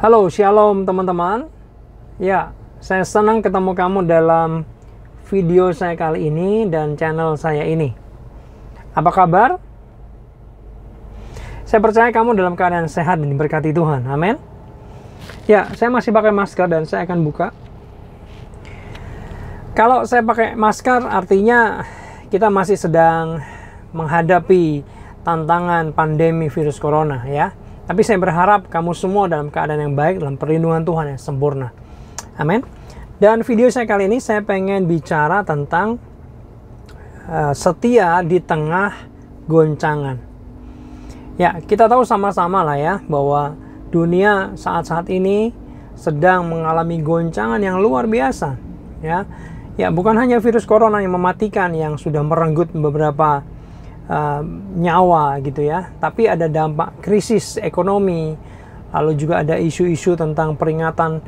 Halo, shalom teman-teman. Ya, saya senang ketemu kamu dalam video saya kali ini dan channel saya ini. Apa kabar? Saya percaya kamu dalam keadaan sehat dan diberkati Tuhan. Amin. Ya, saya masih pakai masker dan saya akan buka. Kalau saya pakai masker artinya kita masih sedang menghadapi tantangan pandemi virus corona ya. Tapi saya berharap kamu semua dalam keadaan yang baik, dalam perlindungan Tuhan yang sempurna. Amin. Dan video saya kali ini saya pengen bicara tentang setia di tengah goncangan. Ya, kita tahu sama-sama lah ya bahwa dunia saat-saat ini sedang mengalami goncangan yang luar biasa. Ya, bukan hanya virus corona yang mematikan, yang sudah merenggut beberapa nyawa gitu ya, tapi ada dampak krisis ekonomi, lalu juga ada isu-isu tentang peringatan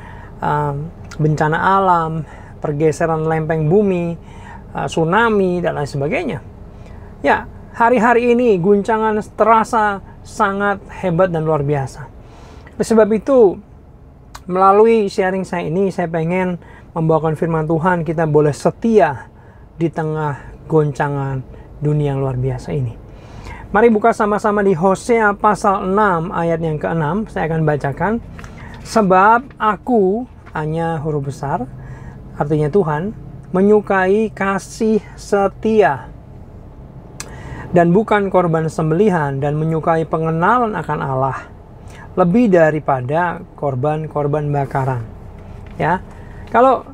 bencana alam, pergeseran lempeng bumi, tsunami dan lain sebagainya. Ya, hari-hari ini guncangan terasa sangat hebat dan luar biasa. Oleh sebab itu, melalui sharing saya ini, saya pengen membawakan firman Tuhan, kita boleh setia di tengah goncangan dunia yang luar biasa ini. Mari buka sama-sama di Hosea pasal 6 ayat yang ke-6. Saya akan bacakan. Sebab aku, hanya huruf besar, artinya Tuhan, menyukai kasih setia dan bukan korban sembelihan, dan menyukai pengenalan akan Allah lebih daripada korban-korban bakaran. Ya, kalau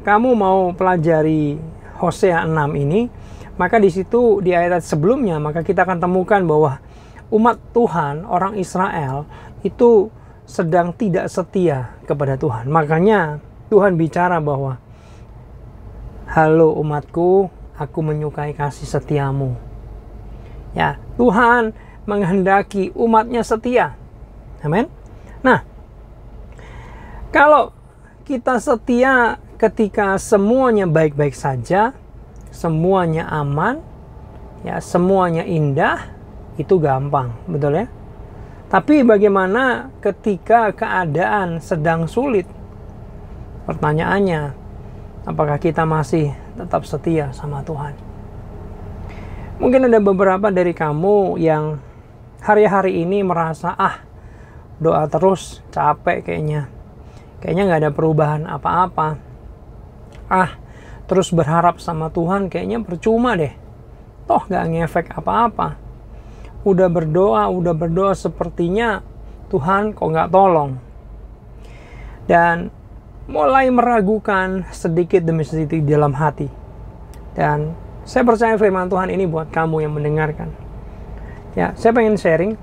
kamu mau pelajari Hosea 6 ini, maka di situ di ayat sebelumnya maka kita akan temukan bahwa umat Tuhan, orang Israel itu sedang tidak setia kepada Tuhan. Makanya Tuhan bicara bahwa halo umatku, aku menyukai kasih setiamu. Ya, Tuhan menghendaki umatnya setia. Amin. Nah, kalau kita setia ketika semuanya baik-baik saja, semuanya aman, ya semuanya indah, itu gampang, betul ya? Tapi bagaimana ketika keadaan sedang sulit? Pertanyaannya, apakah kita masih tetap setia sama Tuhan? Mungkin ada beberapa dari kamu yang hari-hari ini merasa, doa terus, capek kayaknya nggak ada perubahan apa-apa. Terus berharap sama Tuhan kayaknya percuma deh. Toh gak ngefek apa-apa. Udah berdoa sepertinya Tuhan kok gak tolong. Dan mulai meragukan sedikit demi sedikit di dalam hati. Dan saya percaya firman Tuhan ini buat kamu yang mendengarkan. Ya, saya pengen sharing.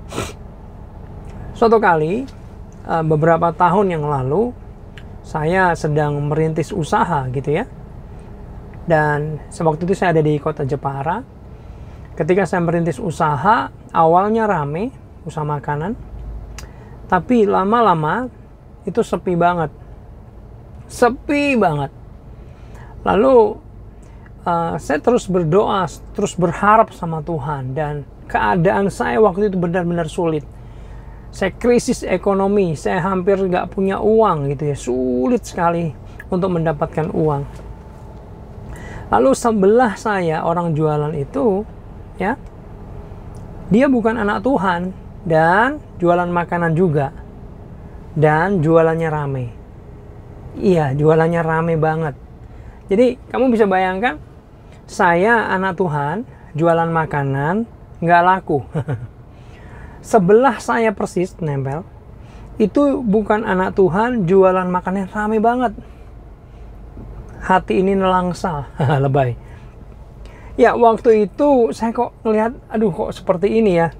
Suatu kali, beberapa tahun yang lalu, saya sedang merintis usaha gitu ya. Dan sewaktu itu saya ada di kota Jepara. Ketika saya merintis usaha, awalnya rame, usaha makanan. Tapi lama-lama itu sepi banget. Sepi banget. Lalu saya terus berdoa, terus berharap sama Tuhan. Dan keadaan saya waktu itu benar-benar sulit. Saya krisis ekonomi, saya hampir nggak punya uang gitu ya. Sulit sekali untuk mendapatkan uang. Lalu sebelah saya orang jualan itu, ya, dia bukan anak Tuhan dan jualan makanan juga, dan jualannya rame. Iya, jualannya rame banget. Jadi kamu bisa bayangkan, saya anak Tuhan jualan makanan nggak laku. Sebelah saya persis nempel, itu bukan anak Tuhan jualan makanan rame banget. Hati ini nelangsa, lebay. Ya, waktu itu saya kok ngelihat, kok seperti ini ya.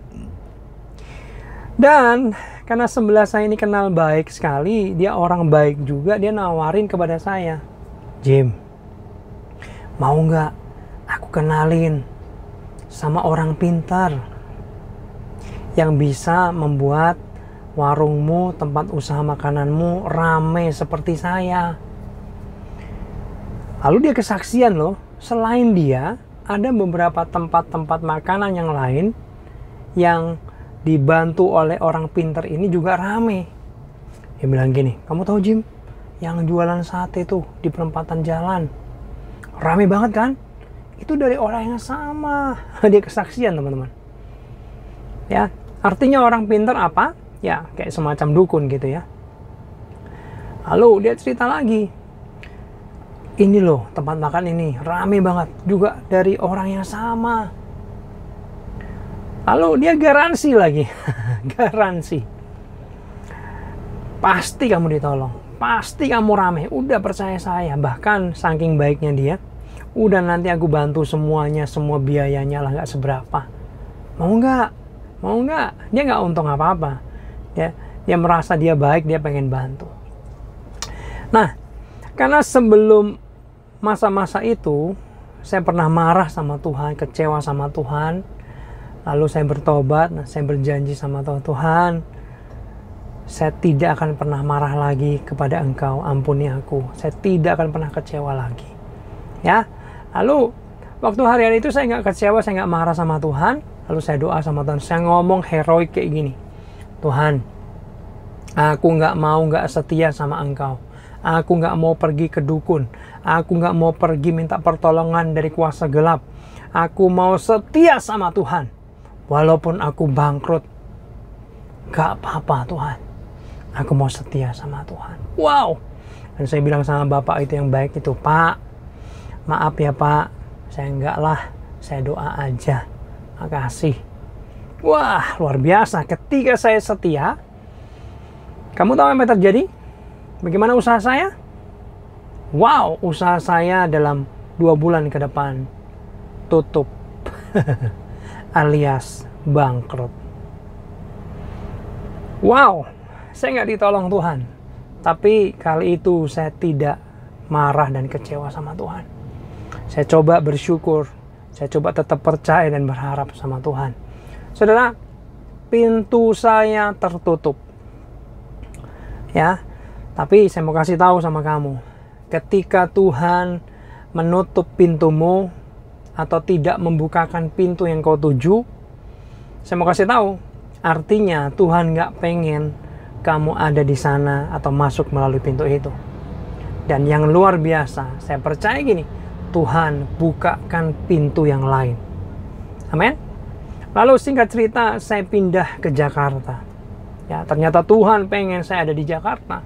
Dan karena sebelah saya ini kenal baik sekali, dia orang baik juga, dia nawarin kepada saya, Jim, mau nggak aku kenalin sama orang pintar yang bisa membuat warungmu, tempat usaha makananmu rame seperti saya. Lalu dia kesaksian loh, selain dia, ada beberapa tempat-tempat makanan yang lain yang dibantu oleh orang pintar ini juga rame. Dia bilang gini, kamu tahu Jim, yang jualan sate tuh di perempatan jalan, rame banget kan? Itu dari orang yang sama. Dia kesaksian teman-teman. Ya, artinya orang pintar apa? Ya, kayak semacam dukun gitu ya. Lalu dia cerita lagi, ini loh tempat makan ini rame banget, juga dari orang yang sama. Lalu dia garansi lagi. Garansi, pasti kamu ditolong, pasti kamu rame, udah percaya saya. Bahkan saking baiknya dia, udah nanti aku bantu semuanya, semua biayanya lah, gak seberapa. Mau nggak? Mau nggak? Dia nggak untung apa-apa. Dia merasa dia baik, dia pengen bantu. Nah, karena sebelum masa-masa itu, saya pernah marah sama Tuhan, kecewa sama Tuhan. Lalu saya bertobat, saya berjanji sama Tuhan, saya tidak akan pernah marah lagi kepada Engkau, ampuni aku. Saya tidak akan pernah kecewa lagi. Ya, lalu waktu hari itu saya nggak kecewa, saya nggak marah sama Tuhan. Lalu saya doa sama Tuhan, saya ngomong heroik kayak gini, Tuhan, aku nggak mau nggak setia sama Engkau. Aku nggak mau pergi ke dukun. Aku nggak mau pergi minta pertolongan dari kuasa gelap. Aku mau setia sama Tuhan. Walaupun aku bangkrut, gak apa-apa Tuhan. Aku mau setia sama Tuhan. Wow. Dan saya bilang sama bapak itu yang baik itu, Pak, maaf ya Pak, saya enggak lah, saya doa aja. Makasih. Wah, luar biasa. Ketika saya setia, kamu tahu apa yang terjadi? Bagaimana usaha saya? Wow, usaha saya dalam 2 bulan ke depan tutup. Alias bangkrut. Wow, saya nggak ditolong Tuhan. Tapi kali itu saya tidak marah dan kecewa sama Tuhan. Saya coba bersyukur. Saya coba tetap percaya dan berharap sama Tuhan. Saudara, pintu saya tertutup. Ya, tapi saya mau kasih tahu sama kamu. Ketika Tuhan menutup pintumu, atau tidak membukakan pintu yang kau tuju, saya mau kasih tahu, artinya Tuhan nggak pengen kamu ada di sana atau masuk melalui pintu itu. Dan yang luar biasa, saya percaya gini, Tuhan bukakan pintu yang lain. Amin. Lalu singkat cerita, saya pindah ke Jakarta. Ya, ternyata Tuhan pengen saya ada di Jakarta.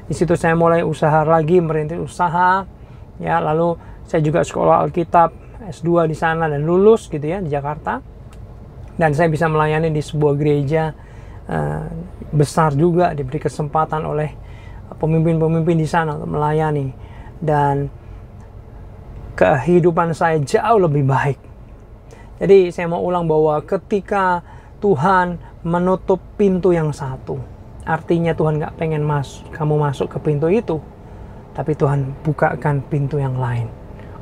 Di situ saya mulai usaha lagi, merintis usaha. Ya, lalu saya juga sekolah Alkitab S2 di sana dan lulus gitu ya di Jakarta. Dan saya bisa melayani di sebuah gereja besar juga, diberi kesempatan oleh pemimpin-pemimpin di sana untuk melayani. Dan kehidupan saya jauh lebih baik. Jadi saya mau ulang bahwa ketika Tuhan menutup pintu yang satu, artinya Tuhan nggak pengen kamu masuk ke pintu itu, tapi Tuhan bukakan pintu yang lain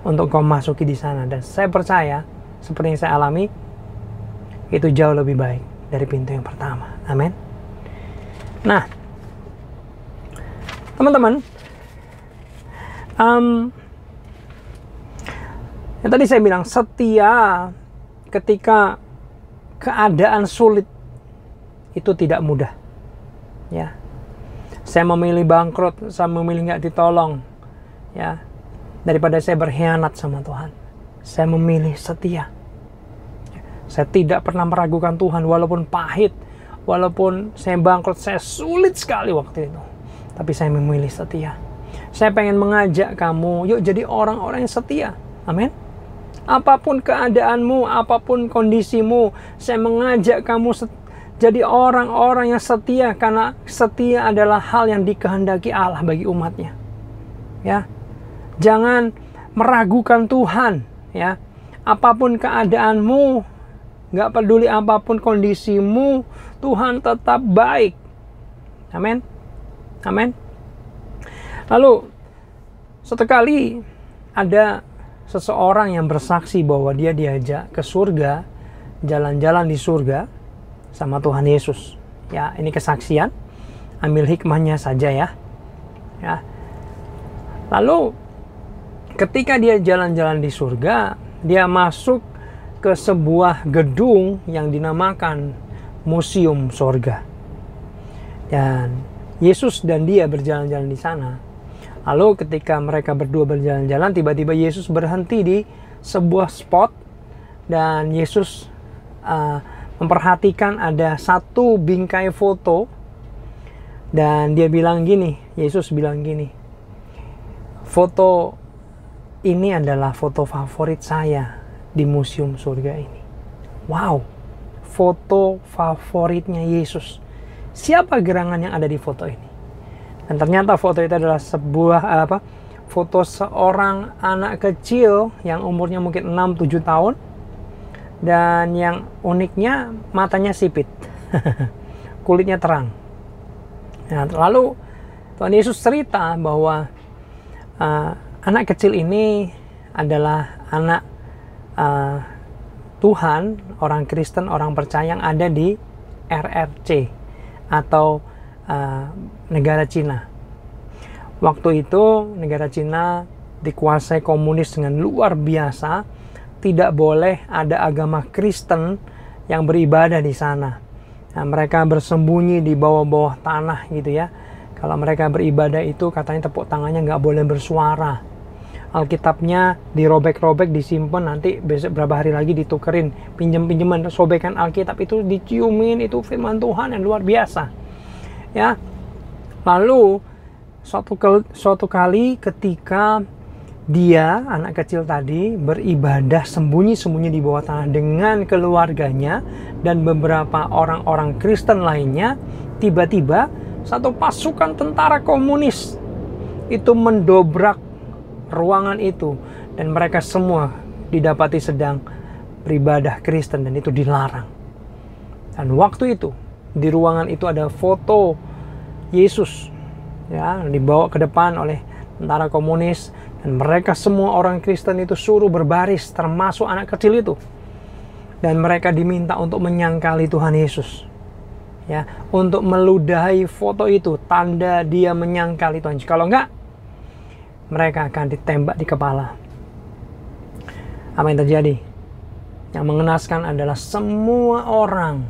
untuk kau masuki di sana. Dan saya percaya, seperti yang saya alami, itu jauh lebih baik dari pintu yang pertama. Amin. Nah, teman-teman, yang tadi saya bilang, setia ketika keadaan sulit itu tidak mudah. Ya, saya memilih bangkrut, saya memilih nggak ditolong. Ya, daripada saya berkhianat sama Tuhan, saya memilih setia. Saya tidak pernah meragukan Tuhan, walaupun pahit, walaupun saya bangkrut, saya sulit sekali waktu itu. Tapi saya memilih setia. Saya pengen mengajak kamu, yuk jadi orang-orang yang setia. Amin. Apapun keadaanmu, apapun kondisimu, saya mengajak kamu jadi orang-orang yang setia, karena setia adalah hal yang dikehendaki Allah bagi umatnya. Ya. Jangan meragukan Tuhan, ya. Apapun keadaanmu, nggak peduli apapun kondisimu, Tuhan tetap baik. Amin. Amin. Lalu, setekali ada seseorang yang bersaksi bahwa dia diajak ke surga, jalan-jalan di surga sama Tuhan Yesus. Ya, ini kesaksian. Ambil hikmahnya saja ya. Ya. Lalu ketika dia jalan-jalan di surga, dia masuk ke sebuah gedung yang dinamakan Museum Surga. Dan Yesus dan dia berjalan-jalan di sana. Lalu ketika mereka berdua berjalan-jalan, tiba-tiba Yesus berhenti di sebuah spot dan Yesus memperhatikan ada satu bingkai foto dan dia bilang gini, Yesus bilang gini, foto ini adalah foto favorit saya di museum surga ini. Wow, foto favoritnya Yesus. Siapa gerangan yang ada di foto ini? Dan ternyata foto itu adalah sebuah foto seorang anak kecil yang umurnya mungkin 6-7 tahun. Dan yang uniknya matanya sipit. Kulitnya terang. Nah, lalu Tuhan Yesus cerita bahwa anak kecil ini adalah anak Tuhan, orang Kristen, orang percaya yang ada di RRC atau negara Cina. Waktu itu negara Cina dikuasai komunis dengan luar biasa. Tidak boleh ada agama Kristen yang beribadah di sana. Nah, mereka bersembunyi di bawah-bawah tanah gitu ya. Kalau mereka beribadah itu katanya tepuk tangannya nggak boleh bersuara. Alkitabnya dirobek-robek, disimpan, nanti besok berapa hari lagi ditukerin, pinjem-pinjeman, sobekan Alkitab itu diciumin, itu firman Tuhan yang luar biasa. Ya, lalu suatu kali ketika dia, anak kecil tadi, beribadah sembunyi-sembunyi di bawah tanah dengan keluarganya dan beberapa orang-orang Kristen lainnya, tiba-tiba satu pasukan tentara komunis itu mendobrak ruangan itu dan mereka semua didapati sedang beribadah Kristen dan itu dilarang. Dan waktu itu di ruangan itu ada foto Yesus ya, dibawa ke depan oleh tentara komunis dan mereka semua orang Kristen itu suruh berbaris termasuk anak kecil itu dan mereka diminta untuk menyangkali Tuhan Yesus ya, untuk meludahi foto itu, tanda dia menyangkali Tuhan. Kalau enggak mereka akan ditembak di kepala. Apa yang terjadi? Yang mengenaskan adalah semua orang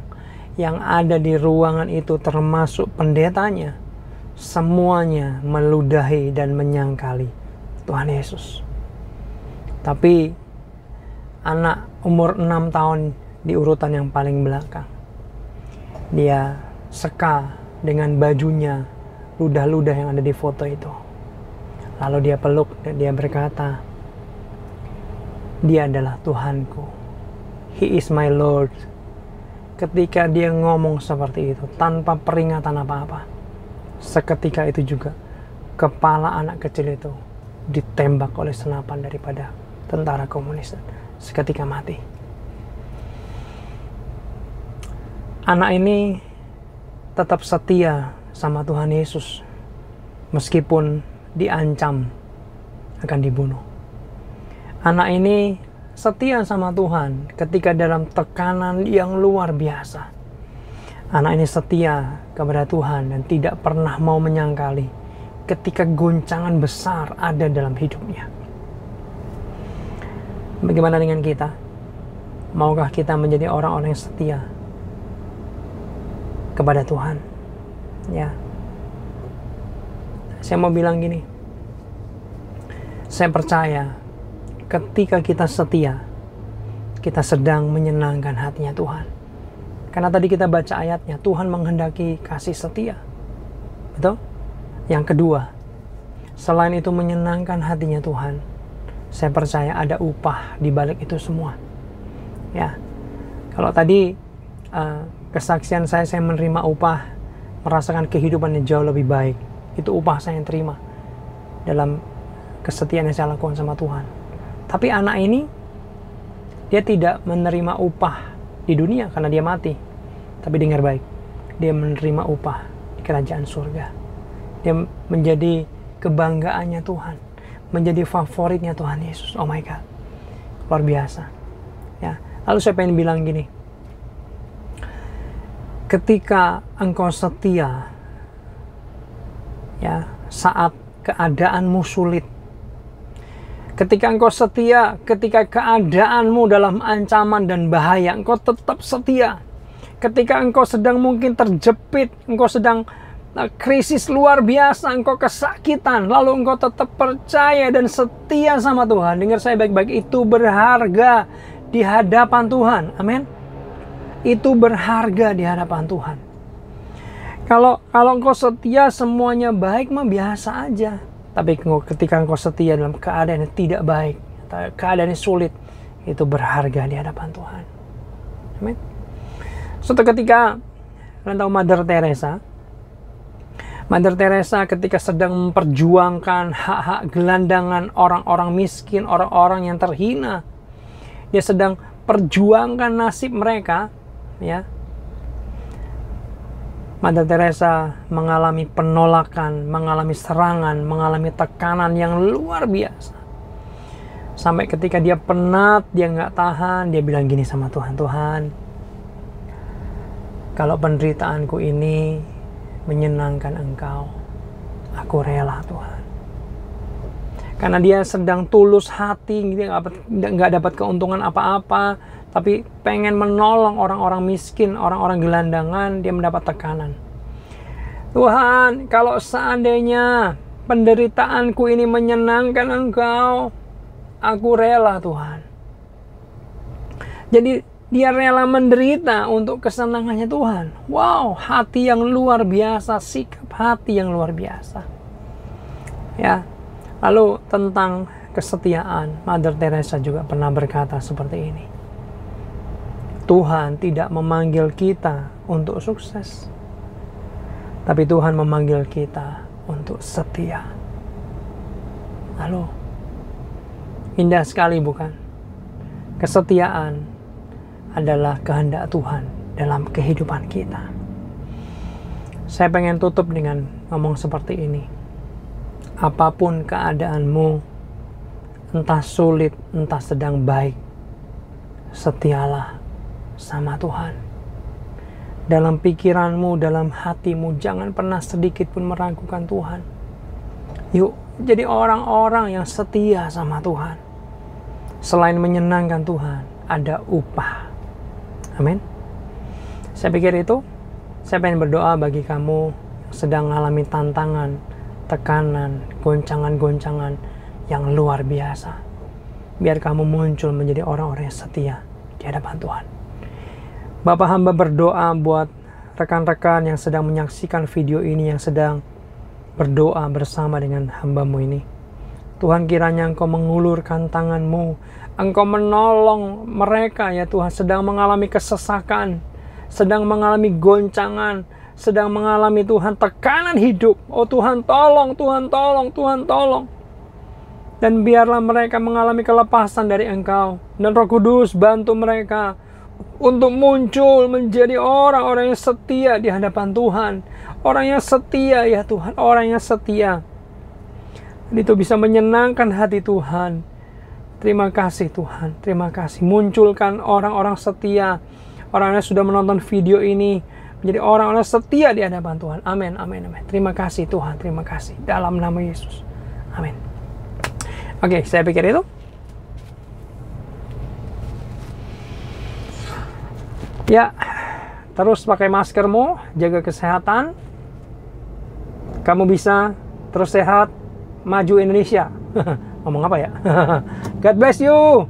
yang ada di ruangan itu termasuk pendetanya, semuanya meludahi dan menyangkali Tuhan Yesus. Tapi anak umur 6 tahun di urutan yang paling belakang, dia seka dengan bajunya ludah-ludah yang ada di foto itu. Lalu dia peluk dan dia berkata, dia adalah Tuhanku, He is my Lord. Ketika dia ngomong seperti itu tanpa peringatan apa-apa, seketika itu juga kepala anak kecil itu ditembak oleh senapan daripada tentara komunis, seketika mati. Anak ini tetap setia sama Tuhan Yesus meskipun diancam akan dibunuh. Anak ini setia sama Tuhan ketika dalam tekanan yang luar biasa. Anak ini setia kepada Tuhan dan tidak pernah mau menyangkali ketika goncangan besar ada dalam hidupnya. Bagaimana dengan kita? Maukah kita menjadi orang-orang yang setia kepada Tuhan? Ya. Saya mau bilang gini. Saya percaya ketika kita setia, kita sedang menyenangkan hatinya Tuhan. Karena tadi kita baca ayatnya, Tuhan menghendaki kasih setia. Betul? Yang kedua, selain itu menyenangkan hatinya Tuhan, saya percaya ada upah di balik itu semua. Ya, kalau tadi kesaksian saya menerima upah, merasakan kehidupan yang jauh lebih baik. Itu upah saya yang terima dalam kesetiaan yang saya lakukan sama Tuhan. Tapi anak ini, dia tidak menerima upah di dunia karena dia mati. Tapi dengar baik, dia menerima upah di kerajaan surga. Dia menjadi kebanggaannya Tuhan, menjadi favoritnya Tuhan Yesus. Oh my God, luar biasa. Ya, lalu saya pengen bilang gini, ketika engkau setia, ya, saat keadaanmu sulit, ketika engkau setia, ketika keadaanmu dalam ancaman dan bahaya, engkau tetap setia. Ketika engkau sedang mungkin terjepit, engkau sedang krisis luar biasa, engkau kesakitan, lalu engkau tetap percaya dan setia sama Tuhan. Dengar saya baik-baik, itu berharga di hadapan Tuhan. Amin. Itu berharga di hadapan Tuhan. Kalau engkau setia semuanya baik mah biasa aja. Tapi ketika engkau setia dalam keadaan yang tidak baik, keadaan yang sulit, itu berharga di hadapan Tuhan. Amin. Suatu ketika, kalian tahu Mother Teresa ketika sedang memperjuangkan hak-hak gelandangan orang-orang miskin, orang-orang yang terhina. Dia sedang perjuangkan nasib mereka, ya. Mother Teresa mengalami penolakan, mengalami serangan, mengalami tekanan yang luar biasa. Sampai ketika dia penat, dia nggak tahan, dia bilang gini sama Tuhan, Tuhan, kalau penderitaanku ini menyenangkan Engkau, aku rela Tuhan. Karena dia sedang tulus hati, dia nggak dapat keuntungan apa-apa, tapi pengen menolong orang-orang miskin, orang-orang gelandangan, dia mendapat tekanan. Tuhan, kalau seandainya penderitaanku ini menyenangkan Engkau, aku rela Tuhan. Jadi dia rela menderita untuk kesenangannya Tuhan. Wow, hati yang luar biasa, sikap hati yang luar biasa. Ya. Lalu tentang kesetiaan, Mother Teresa juga pernah berkata seperti ini. Tuhan tidak memanggil kita untuk sukses, tapi Tuhan memanggil kita untuk setia. Lalu, indah sekali bukan? Kesetiaan adalah kehendak Tuhan dalam kehidupan kita. Saya pengen tutup dengan ngomong seperti ini. Apapun keadaanmu, entah sulit, entah sedang baik, setialah sama Tuhan. Dalam pikiranmu, dalam hatimu, jangan pernah sedikit pun meragukan Tuhan. Yuk, jadi orang-orang yang setia sama Tuhan. Selain menyenangkan Tuhan, ada upah. Amin. Saya pikir itu. Saya pengen berdoa bagi kamu yang sedang mengalami tantangan, tekanan, goncangan-goncangan yang luar biasa. Biar kamu muncul menjadi orang-orang yang setia di hadapan Tuhan. Bapak hamba berdoa buat rekan-rekan yang sedang menyaksikan video ini, yang sedang berdoa bersama dengan hambamu ini. Tuhan, kiranya Engkau mengulurkan tanganmu, Engkau menolong mereka ya Tuhan, sedang mengalami kesesakan, sedang mengalami goncangan, sedang mengalami Tuhan tekanan hidup. Oh Tuhan tolong, Tuhan tolong, Tuhan tolong. Dan biarlah mereka mengalami kelepasan dari Engkau. Dan Roh Kudus bantu mereka untuk muncul menjadi orang-orang yang setia di hadapan Tuhan. Orang yang setia ya Tuhan, orang yang setia. Dan itu bisa menyenangkan hati Tuhan. Terima kasih Tuhan, terima kasih. Munculkan orang-orang setia, orang yang sudah menonton video ini menjadi orang-orang setia di hadapan Tuhan. Amin, amin, amin. Terima kasih Tuhan, terima kasih. Dalam nama Yesus. Amin. Oke, saya pikir itu. Ya, terus pakai maskermu, jaga kesehatan. Kamu bisa terus sehat, maju Indonesia. Ngomong apa ya? God bless you.